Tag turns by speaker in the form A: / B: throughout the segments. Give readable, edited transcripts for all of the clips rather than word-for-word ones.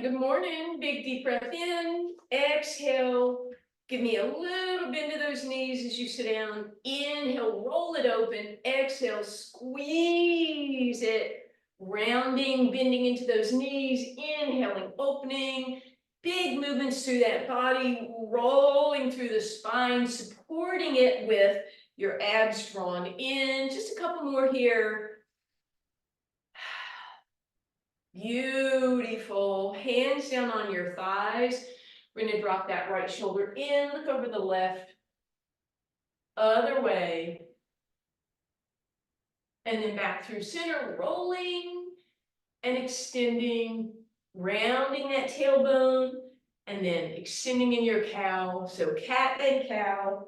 A: right, good morning. Big deep breath in, exhale. Give me a little bend to those knees as you sit down. Inhale, roll it open. Exhale, squeeze it. Rounding, bending into those knees. Inhaling, opening. Big movements through that body, rolling through the spine, supporting it with your abs drawn in. Just a couple more here. Beautiful. Hands down on your thighs. We're going to drop that right shoulder in. Look over the left. Other way. And then back through center, rolling and extending, rounding that tailbone, and then extending in your cow. So cat and cow.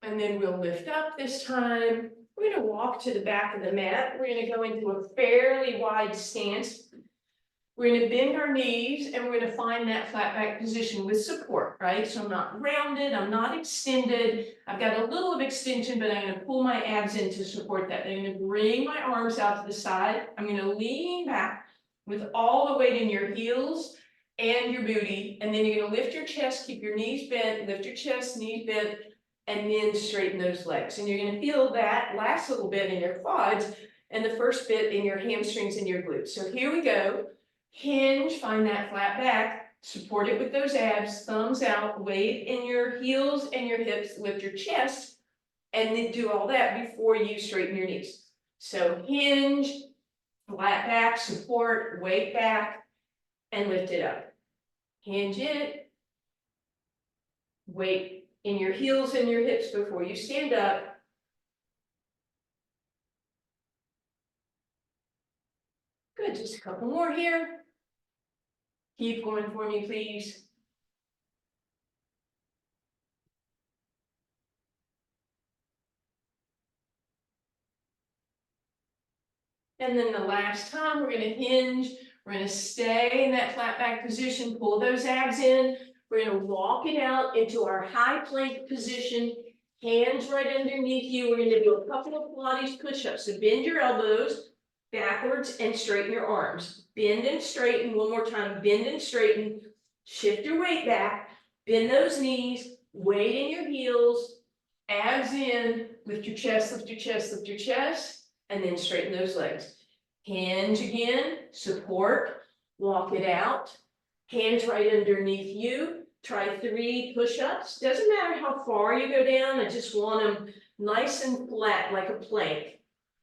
A: And then we'll lift up this time. We're going to walk to the back of the mat. We're going to go into a fairly wide stance. We're going to bend our knees and we're going to find that flat back position with support, right? So I'm not rounded, I'm not extended. I've got a little of extension, but I'm going to pull my abs in to support that. I'm going to bring my arms out to the side. I'm going to lean back with all the weight in your heels and your booty. And then you're going to lift your chest, keep your knees bent, lift your chest, knees bent, and then straighten those legs. And you're going to feel that last little bit in your quads and the first bit in your hamstrings and your glutes. So here we go. Hinge, find that flat back, support it with those abs, thumbs out, weight in your heels and your hips, lift your chest, and then do all that before you straighten your knees. So hinge, flat back, support, weight back, and lift it up. Hinge it, weight in your heels and your hips before you stand up. Good, just a couple more here. Keep going for me, please. And then the last time, we're going to hinge. We're going to stay in that flat back position, pull those abs in. We're going to walk it out into our high plank position, hands right underneath you. We're going to do a couple of Pilates push-ups. So bend your elbows backwards and straighten your arms. Bend and straighten. One more time, bend and straighten. Shift your weight back. Bend those knees, weight in your heels, abs in, lift your chest, lift your chest, lift your chest. And then straighten those legs. Hinge again, support, walk it out. Hands right underneath you. Try 3 push-ups. Doesn't matter how far you go down, I just want them nice and flat like a plank.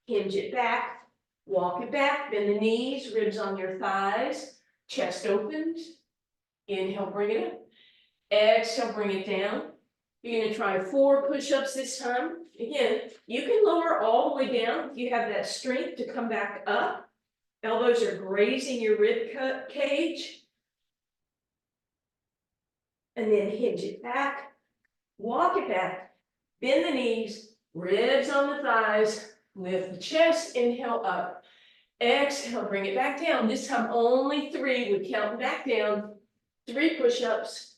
A: Hinge it back, walk it back, bend the knees, ribs on your thighs, chest opens. Inhale, bring it up. Exhale, bring it down. You're going to try 4 push-ups this time. Again, you can lower all the way down if you have that strength to come back up. Elbows are grazing your rib cage. And then hinge it back, walk it back, bend the knees, ribs on the thighs, lift the chest, inhale up. Exhale, bring it back down. This time only 3, we're counting back down. 3 push-ups.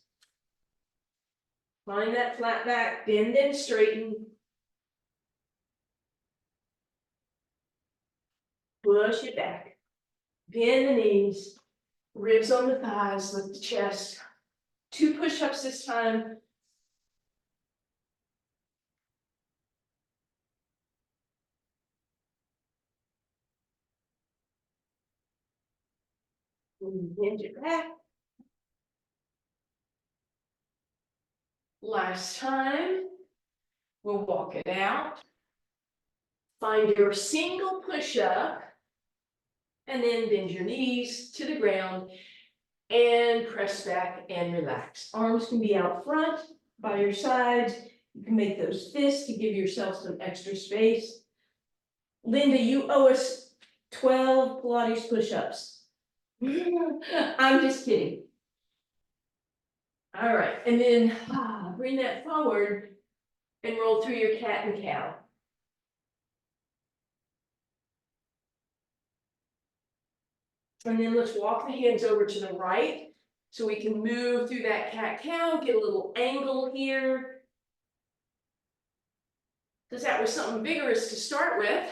A: Find that flat back, bend and straighten. Push it back. Bend the knees, ribs on the thighs, lift the chest. 2 push-ups this time. Hinge it back. Last time. We'll walk it out. Find your single push-up. And then bend your knees to the ground. And press back and relax. Arms can be out front, by your sides. You can make those fists to give yourself some extra space. Linda, you owe us 12 Pilates push-ups. I'm just kidding. All right, and then bring that forward and roll through your cat and cow. And then let's walk the hands over to the right so we can move through that cat-cow, get a little angle here. Because that was something vigorous to start with.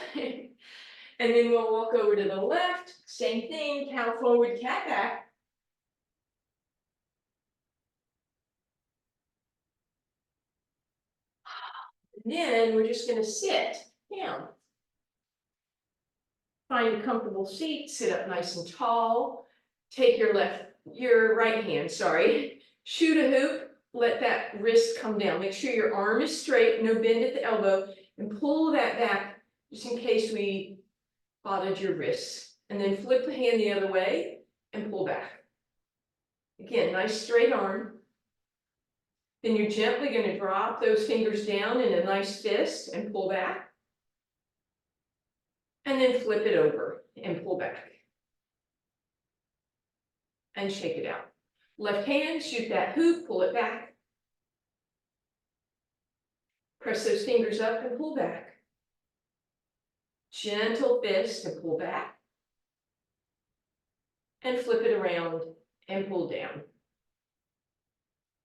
A: And then we'll walk over to the left, same thing, cow forward, cat back. And then we're just gonna sit down. Find a comfortable seat, sit up nice and tall. Take your right hand, sorry. Shoot a hoop, let that wrist come down. Make sure your arm is straight, no bend at the elbow, and pull that back just in case we bothered your wrists. And then flip the hand the other way and pull back. Again, nice straight arm. Then you're gently going to drop those fingers down in a nice fist and pull back. And then flip it over and pull back. And shake it out. Left hand, shoot that hoop, pull it back. Press those fingers up and pull back. Gentle fist and pull back. And flip it around and pull down.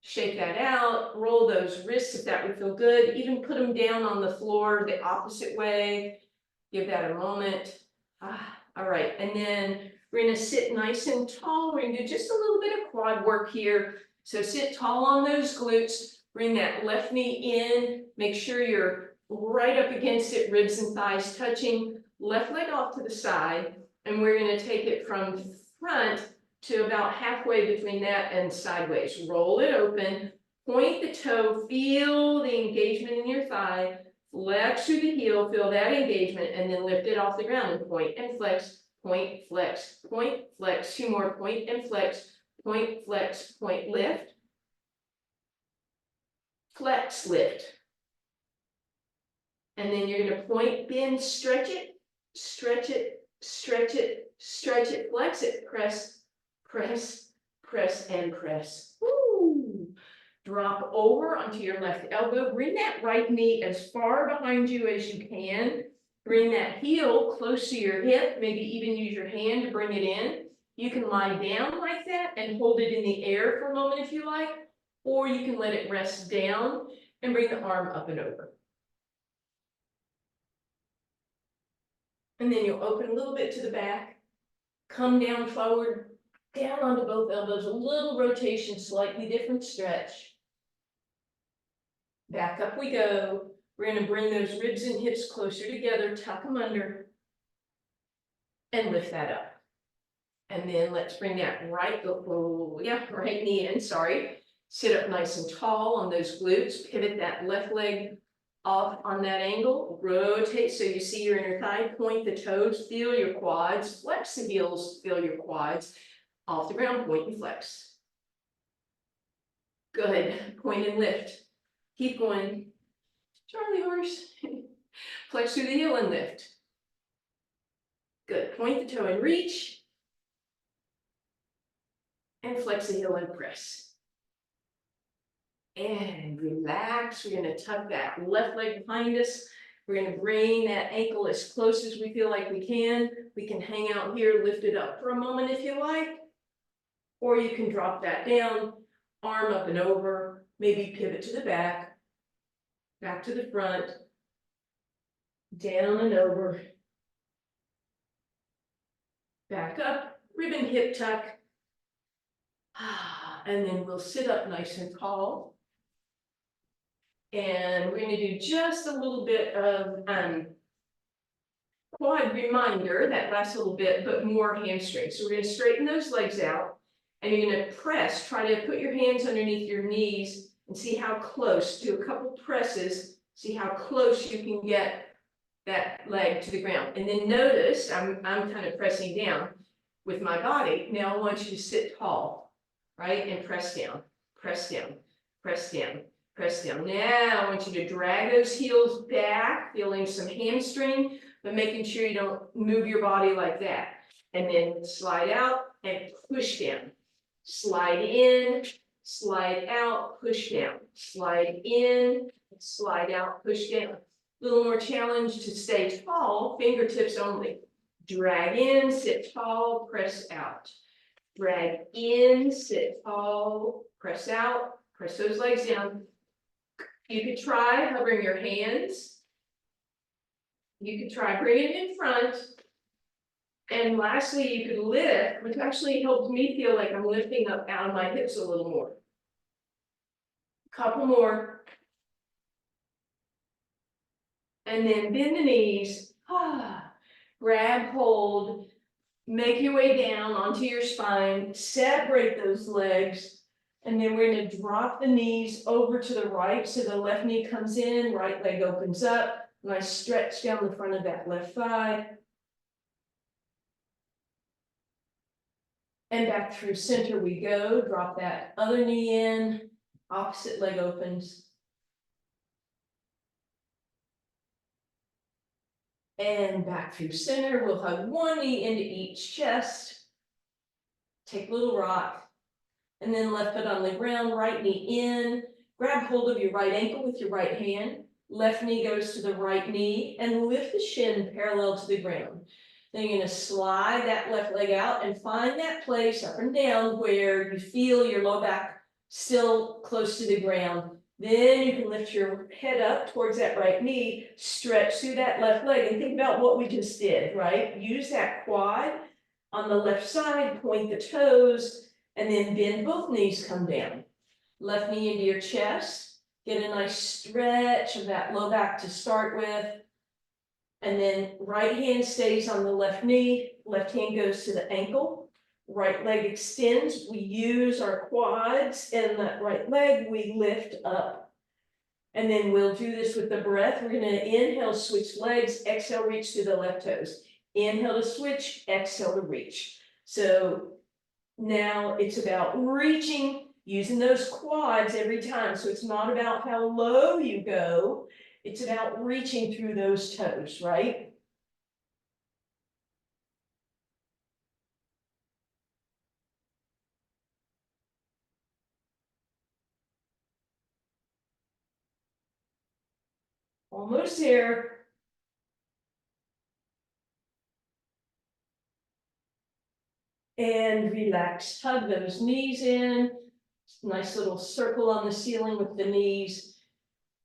A: Shake that out, roll those wrists if that would feel good. Even put them down on the floor the opposite way. Give that a moment. All right, and then we're gonna sit nice and tall. We're gonna do just a little bit of quad work here. So sit tall on those glutes. Bring that left knee in. Make sure you're right up against it, ribs and thighs touching. Left leg off to the side. And we're gonna take it from front to about halfway between that and sideways. Roll it open. Point the toe. Feel the engagement in your thigh. Flex through the heel, feel that engagement, and then lift it off the ground and point and flex, point, flex, point, flex. Two more, point and flex, point, flex, point, lift. Flex, lift. And then you're gonna point, bend, stretch it, stretch it, stretch it, stretch it, flex it, press, press, press, and press. Woo! Drop over onto your left elbow. Bring that right knee as far behind you as you can. Bring that heel close to your hip. Maybe even use your hand to bring it in. You can lie down like that and hold it in the air for a moment if you like, or you can let it rest down and bring the arm up and over. And then you'll open a little bit to the back, come down forward, down onto both elbows, a little rotation, slightly different stretch. Back up we go. We're going to bring those ribs and hips closer together, tuck them under, and lift that up. And then let's bring that right knee in, sorry. Sit up nice and tall on those glutes. Pivot that left leg off on that angle. Rotate so you see your inner thigh. Point the toes, feel your quads. Flex the heels, feel your quads. Off the ground, point and flex. Good. Point and lift. Keep going. Charlie horse. Flex through the heel and lift. Good. Point the toe and reach. And flex the heel and press. And relax. We're going to tuck that left leg behind us. We're going to bring that ankle as close as we feel like we can. We can hang out here, lift it up for a moment if you like. Or you can drop that down, arm up and over, maybe pivot to the back to the front, down and over, back up, ribbon hip tuck, and then we'll sit up nice and tall. And we're going to do just a little bit of quad reminder, that last little bit, but more hamstring. So we're going to straighten those legs out, and you're going to press, try to put your hands underneath your knees and see how close, do a couple presses, see how close you can get that leg to the ground. And then notice, I'm kind of pressing down with my body. Now I want you to sit tall, right? And press down, press down, press down, press down. Now I want you to drag those heels back, feeling some hamstring, but making sure you don't move your body like that. And then slide out and push down. Slide in, slide out, push down. Slide in, slide out, push down. A little more challenge to stay tall, fingertips only. Drag in, sit tall, press out. Drag in, sit tall, press out, press those legs down. You could try hovering your hands. You could try bringing it in front, And lastly, you could lift, which actually helps me feel like I'm lifting up out of my hips a little more. Couple more. And then bend the knees, grab hold, make your way down onto your spine, separate those legs, and then we're gonna drop the knees over to the right, so the left knee comes in, right leg opens up, nice stretch down the front of that left thigh. And back through center we go, drop that other knee in, opposite leg opens. And back through center, we'll hug one knee into each chest. Take a little rock, and then left foot on the ground, right knee in. Grab hold of your right ankle with your right hand. Left knee goes to the right knee, and lift the shin parallel to the ground. Then you're gonna slide that left leg out and find that place up and down where you feel your low back still close to the ground. Then you can lift your head up towards that right knee, stretch through that left leg, and think about what we just did, right? Use that quad on the left side, point the toes, and then bend both knees, come down. Left knee into your chest, get a nice stretch of that low back to start with. And then right hand stays on the left knee, left hand goes to the ankle, right leg extends. We use our quads and that right leg, we lift up. And then we'll do this with the breath. We're gonna inhale, switch legs, exhale, reach to the left toes. Inhale to switch, exhale to reach. So now it's about reaching, using those quads every time. So it's not about how low you go. It's about reaching through those toes, right? Almost there. And relax, hug those knees in. Nice little circle on the ceiling with the knees.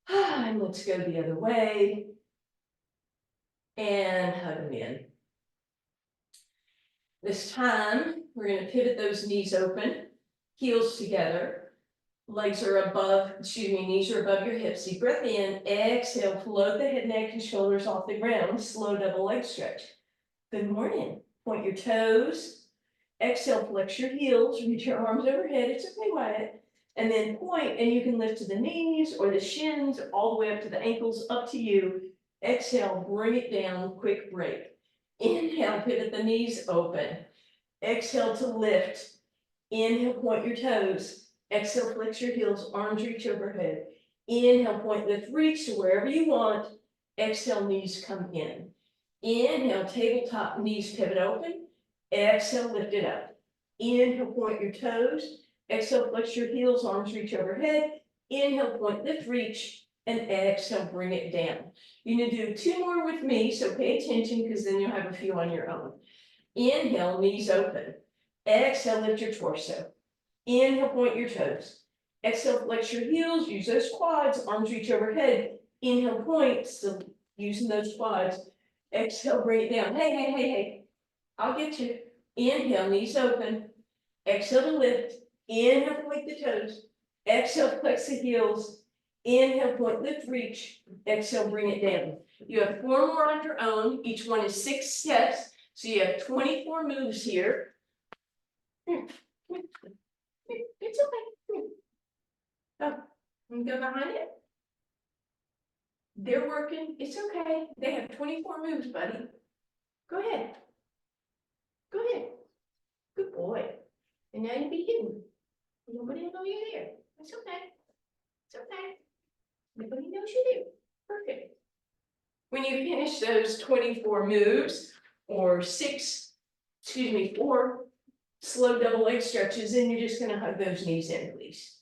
A: And let's go the other way. And hug them in. This time, we're going to pivot those knees open, heels together. Legs are above, knees are above your hips. Deep breath in, exhale, float the head, neck, and shoulders off the ground. Slow double leg stretch. Good morning. Point your toes. Exhale, flex your heels, reach your arms overhead. It's okay, Wyatt. And then point, and you can lift to the knees or the shins, all the way up to the ankles, up to you. Exhale, bring it down, quick break. Inhale, pivot the knees open. Exhale to lift. Inhale, point your toes. Exhale, flex your heels, arms reach overhead. Inhale, point, lift, reach to wherever you want. Exhale, knees come in. Inhale, tabletop, knees pivot open. Exhale, lift it up. Inhale, point your toes. Exhale, flex your heels, arms reach overhead. Inhale, point, lift, reach, and exhale, bring it down. You're gonna do two more with me, so pay attention because then you'll have a few on your own. Inhale, knees open. Exhale, lift your torso. Inhale, point your toes. Exhale, flex your heels, use those quads, arms reach overhead. Inhale, point, still using those quads. Exhale, bring it down. Hey. I'll get you. Inhale, knees open. Exhale to lift. Inhale, point the toes. Exhale, flex the heels. Inhale, point, lift, reach. Exhale, bring it down. You have four more on your own. Each one is 6 steps. So you have 24 moves here. It's okay. Oh, and go behind it. They're working. It's okay. They have 24 moves, buddy. Go ahead. Go ahead. Good boy. And now you be hidden. Nobody will know you're there. It's okay. It's okay. Nobody knows you're there. Perfect. When you finish those 24 moves, or 4 slow double leg stretches, then you're just gonna hug those knees in, please.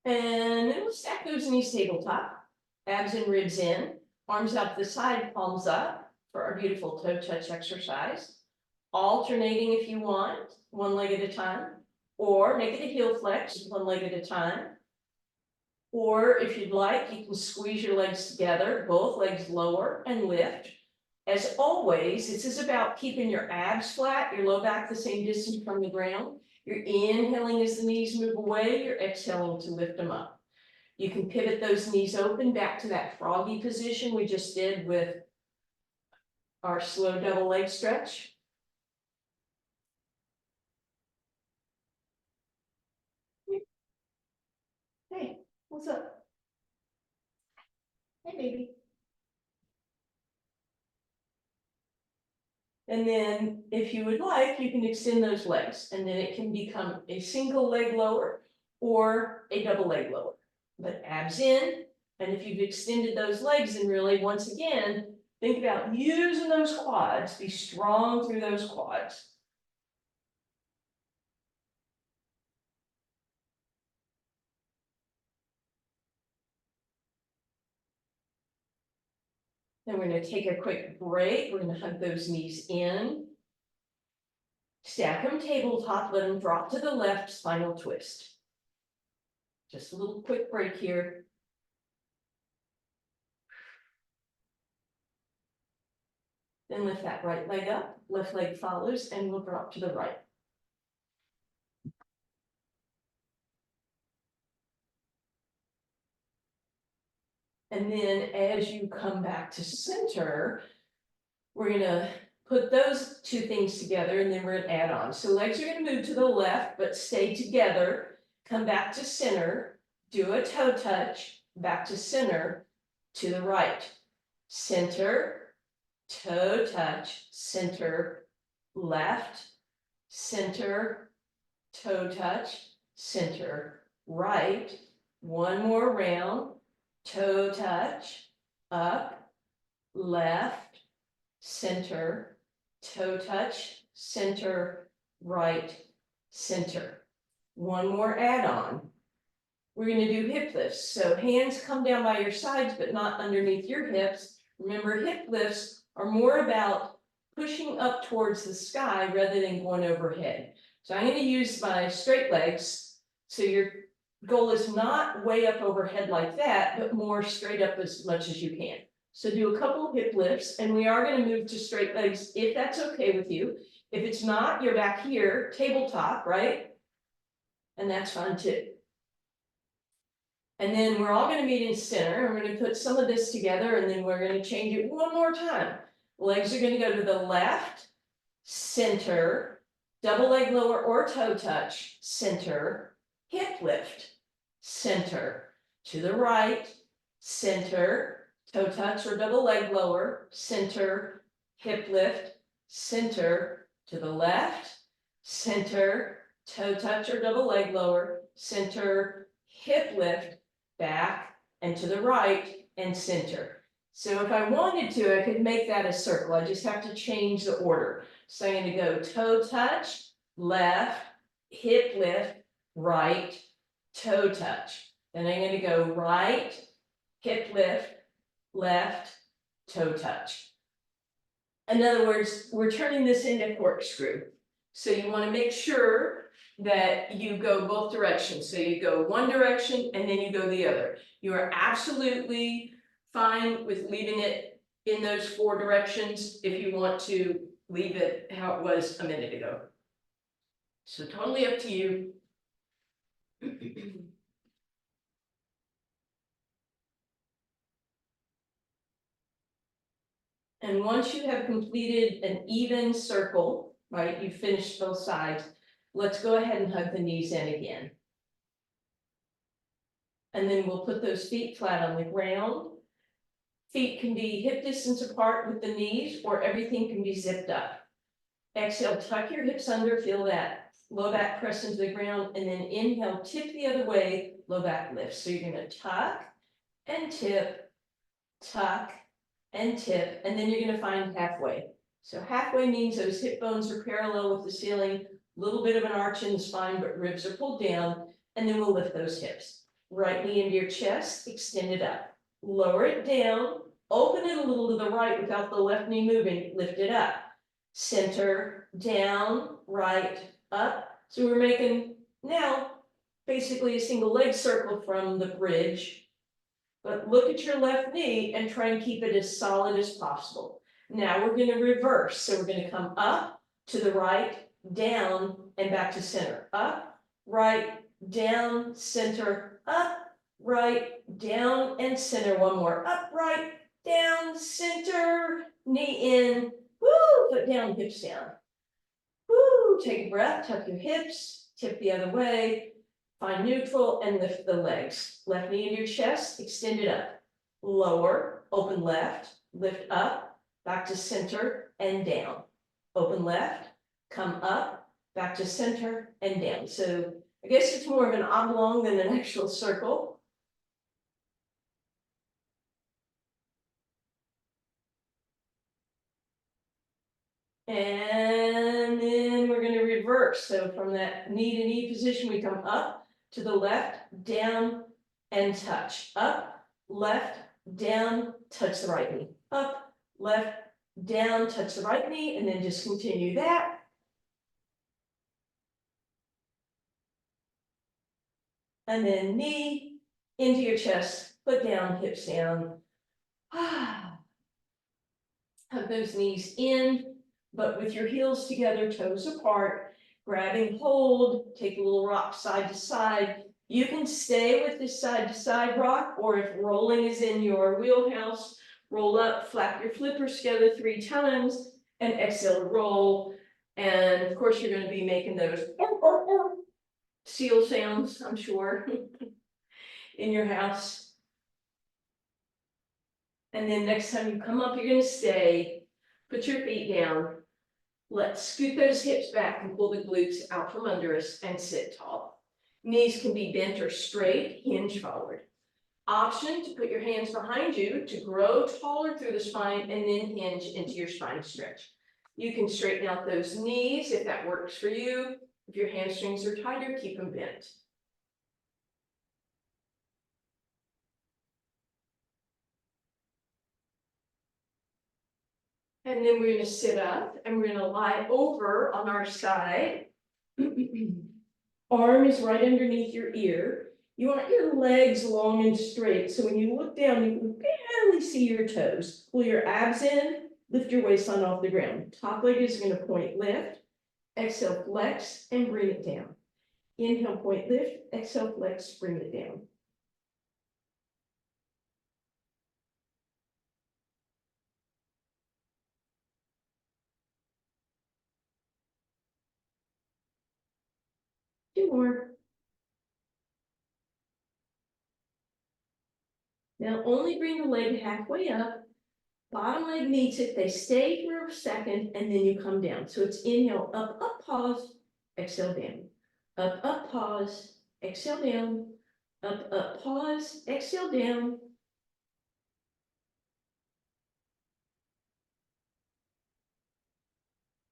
A: And then we'll stack those knees tabletop, abs and ribs in, arms out to the side, palms up. for our beautiful toe touch exercise. Alternating if you want, one leg at a time, or make it a heel flex, one leg at a time. Or if you'd like, you can squeeze your legs together, both legs lower and lift. As always, this is about keeping your abs flat, your low back the same distance from the ground. You're inhaling as the knees move away, you're exhaling to lift them up. You can pivot those knees open back to that froggy position we just did with our slow double leg stretch. Hey, what's up? Hey, baby. And then if you would like, you can extend those legs and then it can become a single leg lower or a double leg lower. But abs in, and if you've extended those legs, then really, once again, think about using those quads, be strong through those quads. Then we're going to take a quick break. We're going to hug those knees in. Stack them tabletop, let them drop to the left, spinal twist. Just a little quick break here. Then lift that right leg up, left leg follows, and we'll drop to the right. And then as you come back to center, we're gonna put those two things together and then we're gonna add on. So legs are gonna move to the left, but stay together. Come back to center, do a toe touch, back to center, to the right. Center, toe touch, center, left, center, toe touch, center, right. One more round, toe touch, up, left, center, toe touch, center, right, center. One more add-on. We're going to do hip lifts. So hands come down by your sides, but not underneath your hips. Remember, hip lifts are more about pushing up towards the sky rather than going overhead. So I'm going to use my straight legs. So your goal is not way up overhead like that, but more straight up as much as you can. So do a couple of hip lifts, and we are going to move to straight legs if that's okay with you. If it's not, you're back here, tabletop, right? And that's fine too. And then we're all going to meet in center. I'm going to put some of this together and then we're going to change it one more time. Legs are going to go to the left, center, double leg lower or toe touch, center, hip lift, center, to the right, center, toe touch or double leg lower, center, hip lift, center, to the left, center, toe touch or double leg lower, center, hip lift, back and to the right and center. So if I wanted to, I could make that a circle. I just have to change the order. So I'm going to go toe touch, left, hip lift, right, toe touch. Then I'm going to go right, hip lift, left, toe touch. In other words, we're turning this into corkscrew. So you want to make sure that you go both directions. So you go one direction and then you go the other. You are absolutely fine with leaving it in those four directions if you want to leave it how it was a minute ago. So totally up to you. And once you have completed an even circle, right, you've finished both sides, let's go ahead and hug the knees in again. And then we'll put those feet flat on the ground. Feet can be hip distance apart with the knees, or everything can be zipped up. Exhale, tuck your hips under, feel that low back press into the ground, and then inhale, tip the other way, low back lift. So you're going to tuck and tip, tuck and tip, and then you're going to find halfway. So halfway means those hip bones are parallel with the ceiling, a little bit of an arch in the spine, but ribs are pulled down, and then we'll lift those hips. Right knee into your chest, extend it up. Lower it down, open it a little to the right without the left knee moving, lift it up. Center, down, right, up. So we're making now basically a single leg circle from the bridge. But look at your left knee and try and keep it as solid as possible. Now we're going to reverse. So we're going to come up, to the right, down, and back to center. Up, right, down, center, up, right, down, and center. One more. Up, right, down, center, knee in. Woo, foot down, hips down. Woo, take a breath, tuck your hips, tip the other way. Find neutral and lift the legs. Left knee in your chest, extend it up. Lower, open left, lift up, back to center and down. Open left, come up, back to center and down. So I guess it's more of an oblong than an actual circle. And then we're going to reverse. So from that knee to knee position, we come up to the left, down, and touch. Up, left, down, touch the right knee. Up, left, down, touch the right knee, and then just continue that. And then knee into your chest, foot down, hips down. Hug those knees in, but with your heels together, toes apart, grabbing hold, take a little rock side to side. You can stay with this side to side rock, or if rolling is in your wheelhouse, roll up, flap your flippers together 3 times, and exhale to roll. And of course, you're going to be making those seal sounds, I'm sure, in your house. And then next time you come up, you're going to stay, put your feet down. Let's scoot those hips back and pull the glutes out from under us and sit tall. Knees can be bent or straight, hinge forward. Option to put your hands behind you to grow taller through the spine and then hinge into your spine stretch. You can straighten out those knees if that works for you. If your hamstrings are tighter, keep them bent. And then we're going to sit up and we're going to lie over on our side. Arm is right underneath your ear. You want your legs long and straight, so when you look down, you can barely see your toes. Pull your abs in, lift your waistline off the ground. Top leg is going to point lift. Exhale, flex, and bring it down. Inhale, point lift. Exhale, flex, bring it down. Two more. Now only bring the leg halfway up. Bottom leg meets it, they stay for a second, and then you come down. So it's inhale, up, up, pause, exhale, down. Up, pause, exhale, down. Up, pause, exhale, down.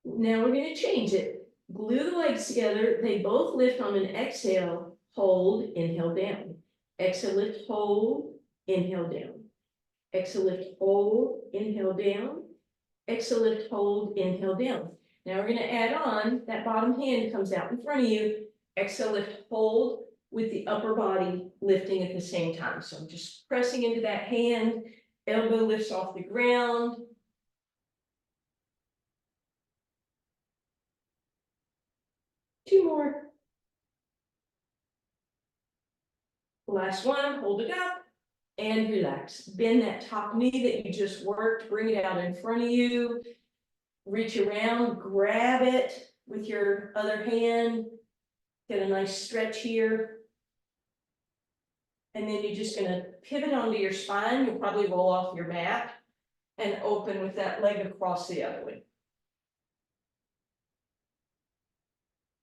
A: Now we're going to change it. Glue the legs together. They both lift on an exhale, hold, inhale, down. Exhale, lift, hold, inhale, down. Exhale, lift, hold, inhale, down. Exhale, lift, hold, inhale, down. Now we're going to add on, that bottom hand comes out in front of you. Exhale, lift, hold, with the upper body lifting at the same time. So I'm just pressing into that hand, elbow lifts off the ground. Two more. Last one, hold it up and relax. Bend that top knee that you just worked, bring it out in front of you. Reach around, grab it with your other hand. Get a nice stretch here. And then you're just going to pivot onto your spine. You'll probably roll off your mat and open with that leg across the other way.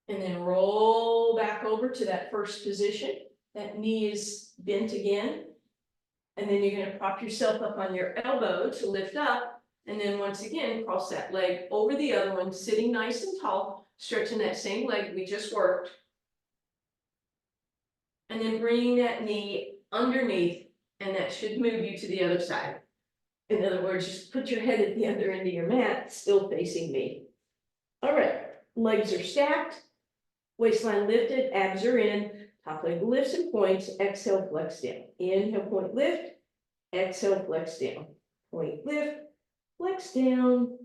A: And then roll back over to that first position. That knee is bent again. And then you're going to prop yourself up on your elbow to lift up. And then once again, cross that leg over the other one, sitting nice and tall, stretching that same leg we just worked. And then bringing that knee underneath, and that should move you to the other side. In other words, just put your head at the other end of your mat, still facing me. All right, legs are stacked, waistline lifted, abs are in, top leg lifts and points, exhale, flex down. Inhale, point, lift, exhale, flex down. Point, lift, flex down.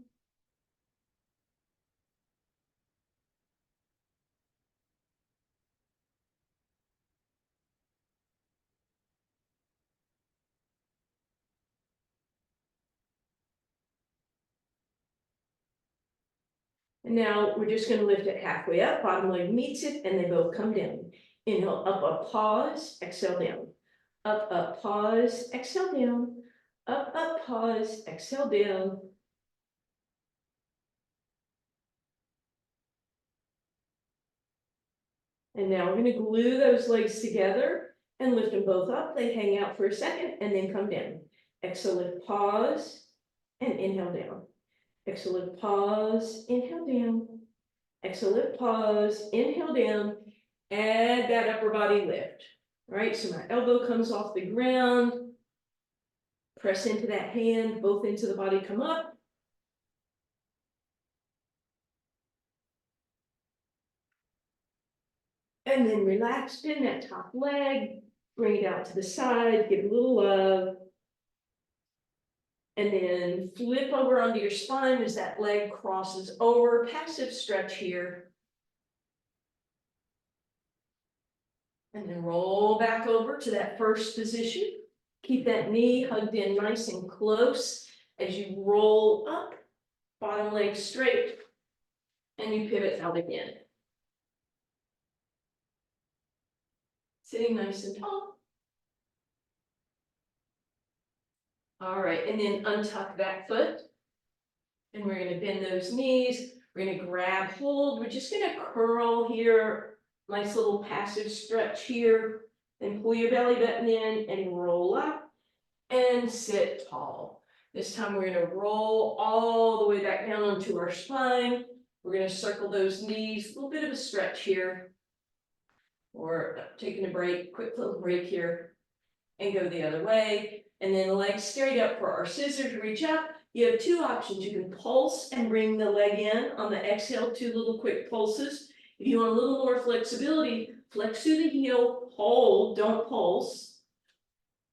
A: And now we're just gonna lift it halfway up, bottom leg meets it, and they both come down. Inhale, up, pause, exhale, down. Up, pause, exhale, down. Up, pause, exhale, down. And now we're gonna glue those legs together and lift them both up. They hang out for a second and then come down. Exhale, lift, pause, and inhale down. Exhale, lift, pause, inhale down. Exhale, lift, pause, inhale down. Add that upper body lift. All right, so my elbow comes off the ground. Press into that hand, both ends of the body come up. And then relax, bend that top leg, bring it out to the side, give it a little love. And then flip over onto your spine as that leg crosses over, passive stretch here. And then roll back over to that first position. Keep that knee hugged in nice and close as you roll up, bottom leg straight, and you pivot out again. Sitting nice and tall. All right, and then untuck that foot. And we're gonna bend those knees. We're gonna grab hold. We're just gonna curl here. Nice little passive stretch here. Then pull your belly button in and roll up and sit tall. This time we're gonna roll all the way back down onto our spine. We're gonna circle those knees, a little bit of a stretch here. Or taking a break, quick little break here. And go the other way. And then legs straight up for our scissors, reach up. You have two options. You can pulse and bring the leg in on the exhale, two little quick pulses. If you want a little more flexibility, flex through the heel, hold, don't pulse.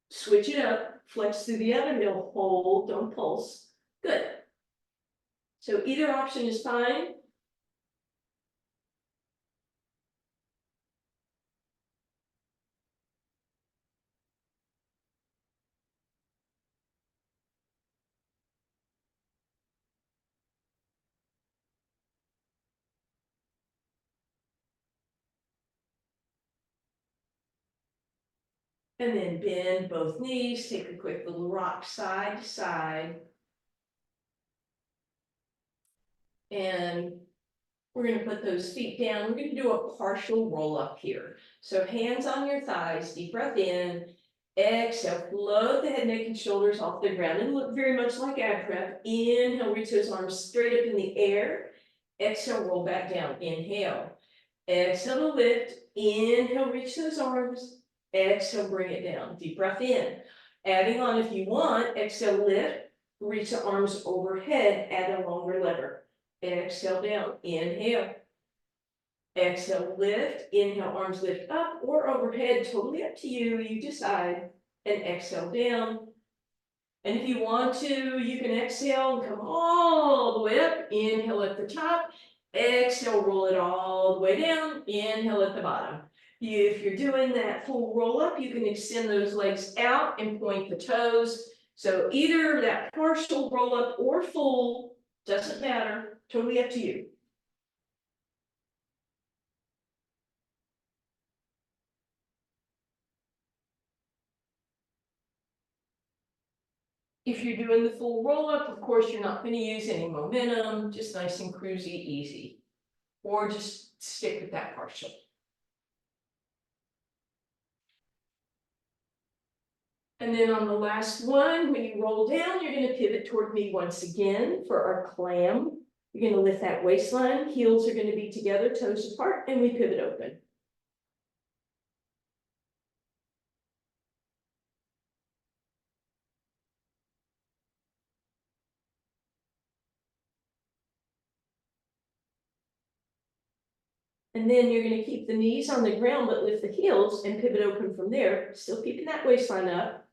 A: Switch it up, flex through the other heel, hold, don't pulse. Good. So either option is fine. And then bend both knees, take a quick little rock side to side. And we're going to put those feet down. We're going to do a partial roll up here. So hands on your thighs, deep breath in, exhale, float the head, neck, and shoulders off the ground. It'll look very much like ab prep. Inhale, reach those arms straight up in the air. Exhale, roll back down. Inhale. Exhale to lift. Inhale, reach those arms. Exhale, bring it down. Deep breath in. Adding on if you want, exhale, lift. Reach the arms overhead, add a longer lever. Exhale down, inhale. Exhale, lift, inhale, arms lift up or overhead, totally up to you, you decide. And exhale down. And if you want to, you can exhale and come all the way up, inhale at the top, exhale, roll it all the way down, inhale at the bottom. If you're doing that full roll up, you can extend those legs out and point the toes. So either that partial roll up or full, doesn't matter, totally up to you. If you're doing the full roll up, of course, you're not going to use any momentum, just nice and cruisy, easy. Or just stick with that partial. And then on the last one, when you roll down, you're going to pivot toward me once again for our clam. You're going to lift that waistline, heels are going to be together, toes apart, and we pivot open. And then you're gonna keep the knees on the ground, but lift the heels and pivot open from there, still keeping that waistline up.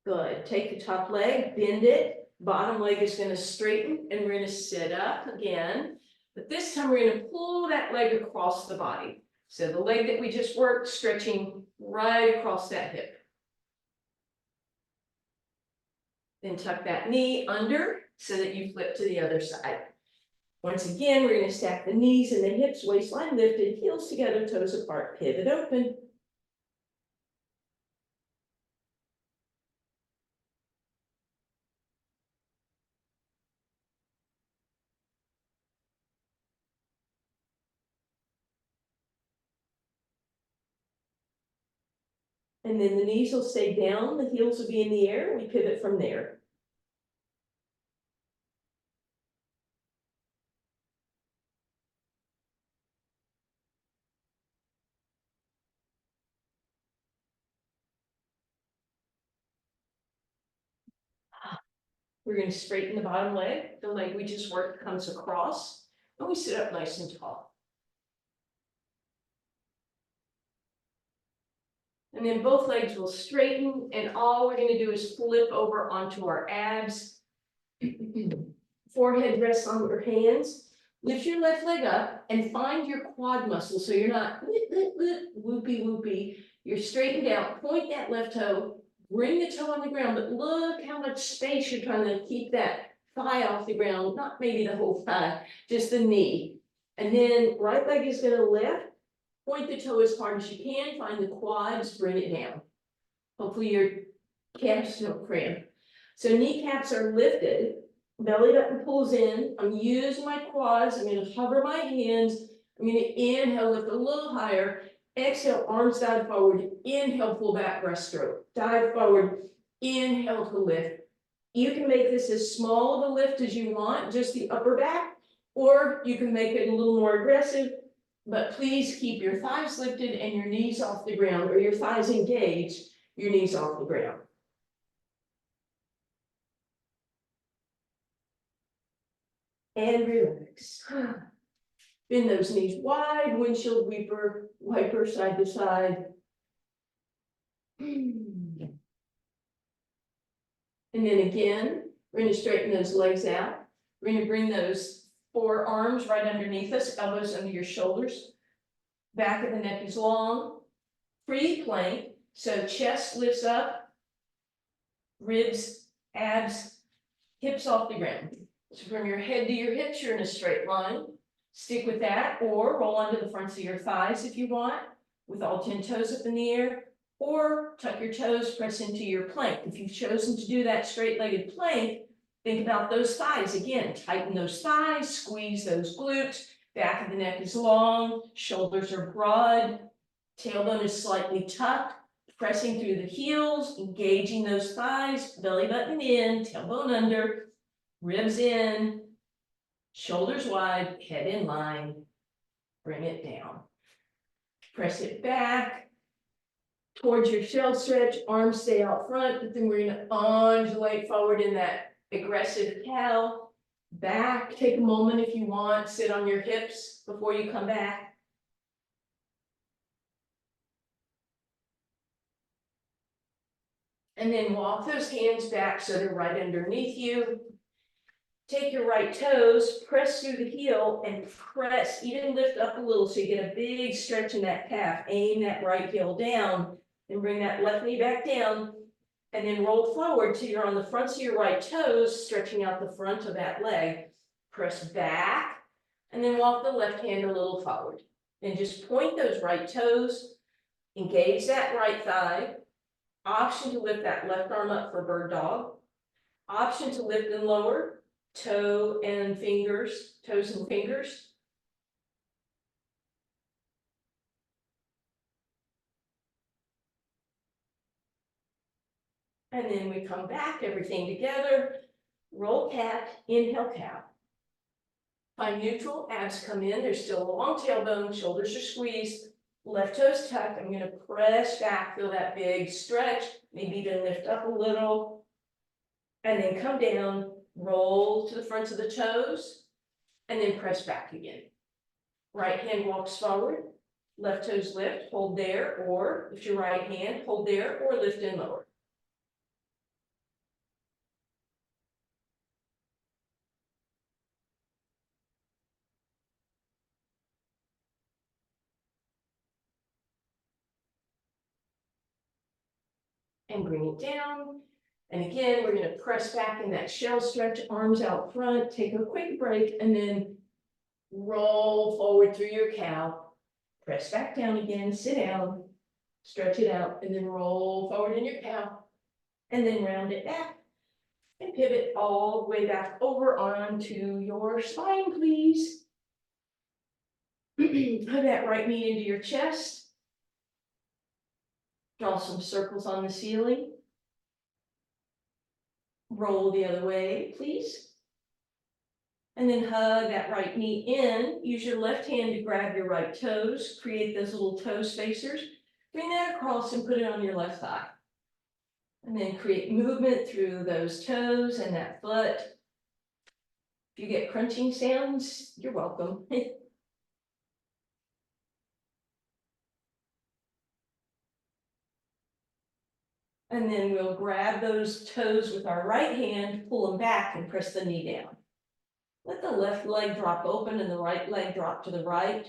A: Good, take the top leg, bend it, bottom leg is gonna straighten, and we're gonna sit up again. But this time we're gonna pull that leg across the body. So the leg that we just worked, stretching right across that hip. Then tuck that knee under so that you flip to the other side. Once again, we're gonna stack the knees and the hips, waistline lifted, heels together, toes apart, pivot open. And then the knees will stay down, the heels will be in the air, we pivot from there. We're gonna straighten the bottom leg, the leg we just worked comes across, and we sit up nice and tall. And then both legs will straighten, and all we're gonna do is flip over onto our abs. Forehead rests on your hands. Lift your left leg up and find your quad muscle, so you're not whoopy whoopy. You're straightened out, point that left toe, bring the toe on the ground, but look how much space you're trying to keep that thigh off the ground, not maybe the whole thigh, just the knee. And then right leg is gonna lift, point the toe as hard as you can, find the quads, bring it down. Hopefully your calves don't cramp. So kneecaps are lifted, belly button pulls in, I'm using my quads, I'm gonna hover my hands, I'm gonna inhale, lift a little higher, exhale, arms dive forward, inhale, pull back, breaststroke, dive forward, inhale to lift. You can make this as small of a lift as you want, just the upper back, or you can make it a little more aggressive, but please keep your thighs lifted and your knees off the ground, or your thighs engaged, your knees off the ground. And relax. Bend those knees wide, windshield wiper side to side. And then again, we're going to straighten those legs out. We're going to bring those forearms right underneath us, elbows under your shoulders. Back of the neck is long. Free plank, so chest lifts up, ribs, abs, hips off the ground. So from your head to your hips, you're in a straight line. Stick with that, or roll onto the fronts of your thighs if you want, with all 10 toes up in the air, or tuck your toes, press into your plank. If you've chosen to do that straight-legged plank, think about those thighs. Again, tighten those thighs, squeeze those glutes, back of the neck is long, shoulders are broad, tailbone is slightly tucked, pressing through the heels, engaging those thighs, belly button in, tailbone under, ribs in, shoulders wide, head in line, bring it down. Press it back towards your shell stretch, arms stay out front, but then we're gonna undulate forward in that aggressive cow. Back, take a moment if you want, sit on your hips before you come back. And then walk those hands back so they're right underneath you. Take your right toes, press through the heel and press, even lift up a little so you get a big stretch in that calf. Aim that right heel down and bring that left knee back down. And then roll forward till you're on the fronts of your right toes, stretching out the front of that leg. Press back and then walk the left hand a little forward. And just point those right toes, engage that right thigh. Option to lift that left arm up for bird dog. Option to lift and lower. Toes and fingers. And then we come back, everything together, roll cat, inhale cow. Find neutral, abs come in, there's still a long tailbone, shoulders are squeezed. Left toes tucked, I'm gonna press back, feel that big stretch, maybe even lift up a little. And then come down, roll to the fronts of the toes, and then press back again. Right hand walks forward, left toes lift, hold there, or lift your right hand, hold there, or lift and lower. And bring it down. And again, we're gonna press back in that shell stretch, arms out front, take a quick break, and then roll forward through your cow. Press back down again, sit down, stretch it out, and then roll forward in your cow. And then round it back. And pivot all the way back over onto your spine, please. Hug that right knee into your chest. Draw some circles on the ceiling. Roll the other way, please. And then hug that right knee in. Use your left hand to grab your right toes. Create those little toe spacers. Bring that across and put it on your left thigh. And then create movement through those toes and that foot. If you get crunching sounds, you're welcome. And then we'll grab those toes with our right hand, pull them back and press the knee down. Let the left leg drop open and the right leg drop to the right.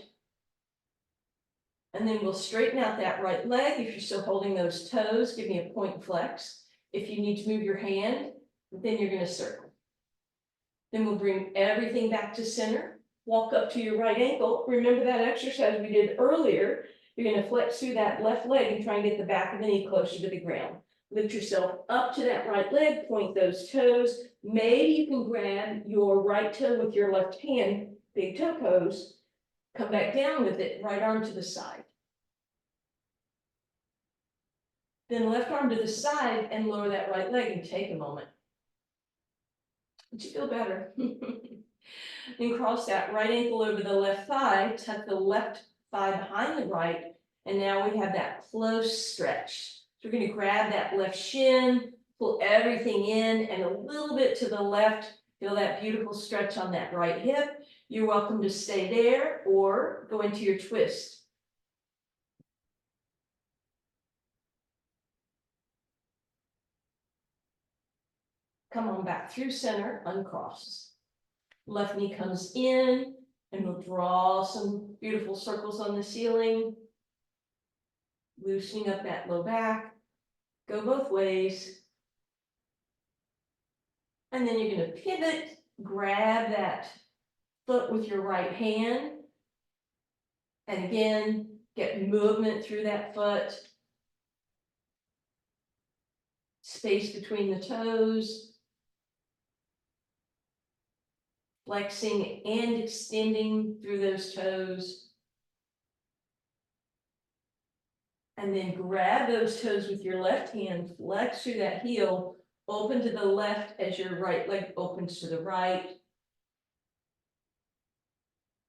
A: And then we'll straighten out that right leg. If you're still holding those toes, give me a point flex. If you need to move your hand, then you're going to circle. Then we'll bring everything back to center. Walk up to your right ankle. Remember that exercise we did earlier. You're going to flex through that left leg and try and get the back of the knee closer to the ground. Lift yourself up to that right leg, point those toes. Maybe you can grab your right toe with your left hand, big toe pose. Come back down with it, right arm to the side. Then left arm to the side and lower that right leg and take a moment. Would you feel better? Then cross that right ankle over the left thigh, tuck the left thigh behind the right, and now we have that close stretch. So we're going to grab that left shin, pull everything in and a little bit to the left. Feel that beautiful stretch on that right hip. You're welcome to stay there or go into your twist. Come on back through center, uncross. Left knee comes in and we'll draw some beautiful circles on the ceiling. Loosening up that low back. Go both ways. And then you're going to pivot, grab that foot with your right hand. And again, get movement through that foot. Space between the toes. Flexing and extending through those toes. And then grab those toes with your left hand, flex through that heel, open to the left as your right leg opens to the right.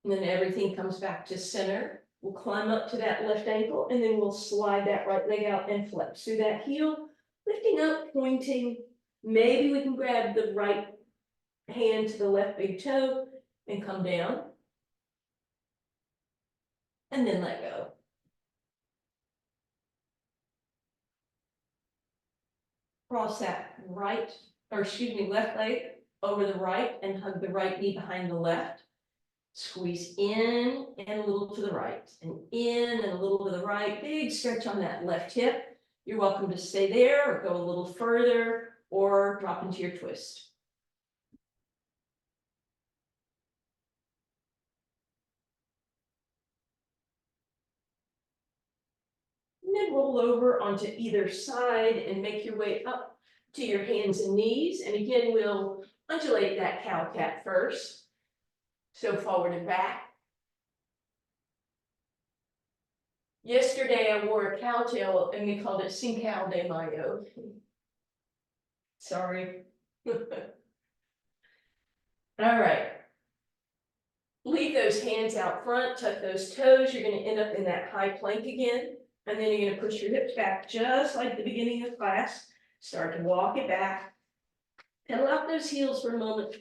A: And then everything comes back to center. We'll climb up to that left ankle and then we'll slide that right leg out and flex through that heel, lifting up, pointing. Maybe we can grab the right hand to the left big toe and come down. And then let go. Cross that left leg over the right and hug the right knee behind the left. Squeeze in and a little to the right and in and a little to the right. Big stretch on that left hip. You're welcome to stay there or go a little further or drop into your twist. And then roll over onto either side and make your way up to your hands and knees. And again, we'll undulate that cow-cat first. So forward and back. Yesterday I wore a cowtail and we called it Cinco de Mayo. Sorry. All right. Leave those hands out front, tuck those toes, you're gonna end up in that high plank again. And then you're gonna push your hips back, just like the beginning of class. Start to walk it back. Pedal out those heels for a moment.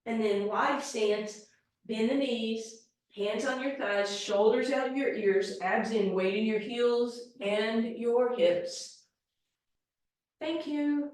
A: And then wide stance, bend the knees, hands on your thighs, shoulders out of your ears, abs in, weight in your heels and your hips. Thank you.